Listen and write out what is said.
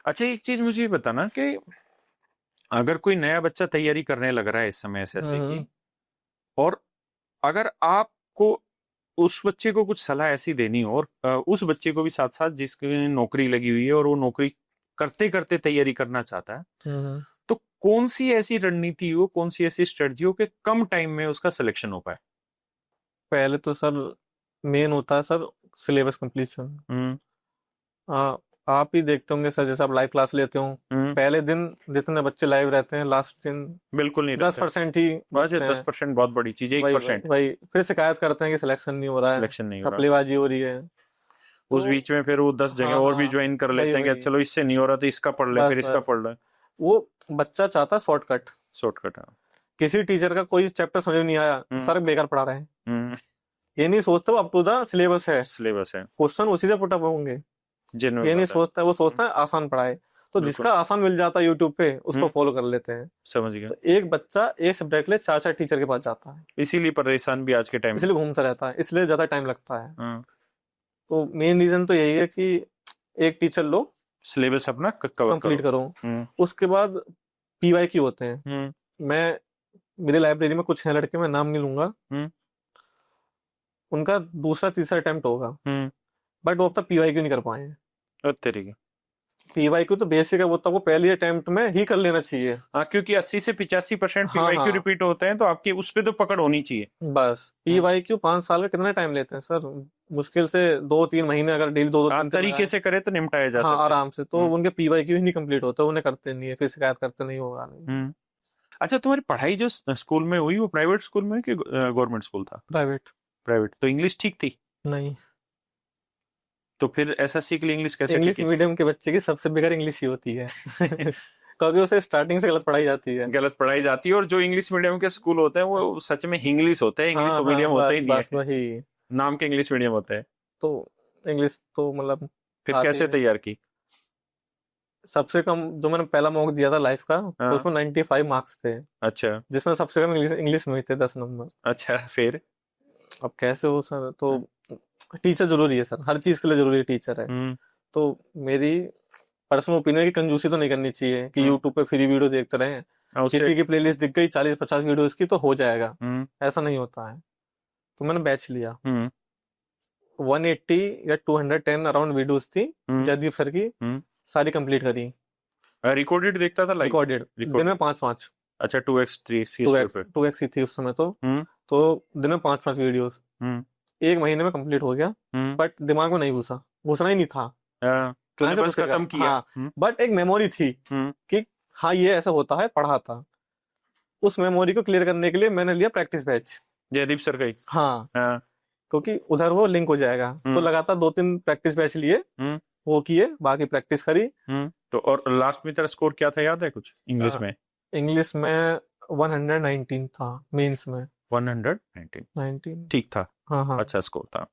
अच्छा, एक चीज मुझे ये बताना कि अगर कोई नया बच्चा तैयारी करने लग रहा है इस समय एसएससी की, और अगर आपको उस बच्चे को कुछ सलाह ऐसी देनी हो, और उस बच्चे को भी साथ साथ जिसकी नौकरी लगी हुई है और वो नौकरी करते करते तैयारी करना चाहता है, तो कौन सी ऐसी रणनीति हो, कौन सी ऐसी स्ट्रेटजी हो कि कम टाइम में उसका सिलेक्शन हो पाए? पहले तो सर मेन होता है सर सिलेबस कंप्लीशन। हम्म। आप ही देखते होंगे सर, जैसे आप लाइव क्लास लेते हो, हम्म। पहले दिन जितने बच्चे लाइव रहते हैं, लास्ट दिन बिल्कुल नहीं रहता है। 10% ही बस ये बचते हैं। 10% बहुत बड़ी चीज है, एक वही वही परसेंट वही फिर शिकायत करते हैं कि सिलेक्शन नहीं हो रहा है, सिलेक्शन नहीं हो रहा। घपलेबाजी हो रही है। उस तो बीच में फिर वो 10 जगह हाँ और भी हाँ, ज्वाइन कर वही लेते हैं कि वही चलो इससे नहीं हो रहा तो इसका पढ़ ले, बस फिर इसका बस पढ़ ले। वो बच्चा चाहता है शॉर्टकट। शॉर्टकट है। किसी टीचर का कोई चैप्टर समझ में नहीं आया, हम्म। सर बेकार पढ़ा रहे हैं, हम्म। ये नहीं सोचता वो अप टू द सिलेबस है, सिलेबस है। क्वेश्चन उसी से पुटअप होंगे। जेन्युइन ये नहीं बात है। सोचता, वो सोचता है आसान पढ़ाए। तो बिल्कुल। जिसका आसान मिल जाता है यूट्यूब पे उसको हम्म। फॉलो कर लेते हैं। समझ गया। तो एक बच्चा एक सब्जेक्ट के लिए चार चार टीचर के पास जाता है, इसीलिए परेशान भी आज के टाइम में। इसलिए घूमता रहता है, इसलिए ज्यादा टाइम लगता है। हाँ। तो मेन रीजन तो यही है कि एक टीचर लो, सिलेबस अपना कवर कंप्लीट करो। करो। हम्म। उसके बाद पीवाईक्यू होते हैं। हम्म। मैं मेरी लाइब्रेरी में कुछ हैं लड़के, मैं नाम नहीं लूंगा, हम्म। उनका दूसरा तीसरा अटेम्प्ट होगा, हम्म। बट वो अब तक पीवाईक्यू नहीं कर पाए हैं। और तरीके। पीवाईक्यू तो बेसिक है, वो तो वो पहले अटेम्प्ट में ही कर लेना चाहिए। हाँ, क्योंकि 80 से 85% हाँ पीवाईक्यू हाँ, रिपीट होते हैं, तो आपकी उस पे तो पकड़ होनी चाहिए। बस हम्म। पीवाईक्यू 5 साल का कितना टाइम लेते हैं सर? मुश्किल से 2-3 महीने, अगर डेली दो दो हाँ, तीन तीन तरीके लगाए। से करे तो निपटाया जा हाँ सकता है। आराम से, तो हम्म। उनके पीवाईक्यू ही नहीं कंप्लीट होते, उन्हें करते नहीं है, फिर शिकायत करते नहीं, होगा नहीं। हम्म। अच्छा, तुम्हारी पढ़ाई जो स्कूल में हुई वो प्राइवेट स्कूल में कि गवर्नमेंट स्कूल था? प्राइवेट। प्राइवेट। तो इंग्लिश ठीक थी? नहीं, तो फिर एसएससी के लिए इंग्लिश कैसे ठीक इंग्लिश है? मीडियम के बच्चे की सबसे बेकार इंग्लिश ही होती है क्योंकि उसे स्टार्टिंग से गलत पढ़ाई जाती है। गलत पढ़ाई जाती है, और जो इंग्लिश मीडियम के स्कूल होते हैं वो सच में इंग्लिश होते हैं, इंग्लिश हाँ मीडियम हाँ, होता बस ही नहीं बस है। वही। नाम के इंग्लिश मीडियम होते हैं। तो इंग्लिश तो मतलब फिर आती कैसे नहीं। तैयार की? सबसे कम जो मैंने पहला मॉक दिया था लाइफ का, तो हाँ। उसमें 95 मार्क्स थे, अच्छा। जिसमें सबसे कम इंग्लिश इंग्लिश में ही थे 10 नंबर। अच्छा, फिर? अब कैसे हो सर? तो हम्म। टीचर जरूरी है सर, हर चीज के लिए जरूरी है टीचर है। हम्म। तो मेरी पर्सनल ओपिनियन है कि कंजूसी तो नहीं करनी चाहिए कि हम्म। यूट्यूब पे फ्री वीडियो देखते रहें, हाँ, उससे। किसी की प्लेलिस्ट दिख गई 40-50 वीडियोस की तो हो जाएगा, हम्म। ऐसा नहीं होता है। तो मैंने बैच लिया, हम्म। 180 या 210 अराउंड वीडियोस थी हम्म। जयदीप सर की, हम्म। सारी कंप्लीट करी, रिकॉर्डेड देखता था लाइव? रिकॉर्डेड, दिन में रिकॉर्डेड। 5-5। अच्छा, 2x 3 टू स्पीड एक्स पे। टू एक्स ही थी उस समय तो। हम्म। तो दिन में 5-5 वीडियोस, हम्म। 1 महीने में कंप्लीट हो गया। हम्म। बट दिमाग में नहीं घुसा, घुसना ही नहीं था, तूने कहाँ से बस घुसेगा? खत्म किया। हाँ, हम्म। बट एक मेमोरी थी हम्म। कि हाँ ये ऐसा होता है, पढ़ा था। उस मेमोरी को क्लियर करने के लिए मैंने लिया प्रैक्टिस बैच। जयदीप सर का ही? हाँ, हाँ। क्योंकि उधर वो लिंक हो जाएगा, तो हम्म। लगातार 2-3 प्रैक्टिस बैच लिए, हम्म। वो किए, बाकी प्रैक्टिस करी। तो और लास्ट में तेरा स्कोर क्या था, याद है कुछ इंग्लिश में? इंग्लिश में 119 था, मेंस में 119। 19। ठीक था। हाँ हाँ। अच्छा स्कोर था।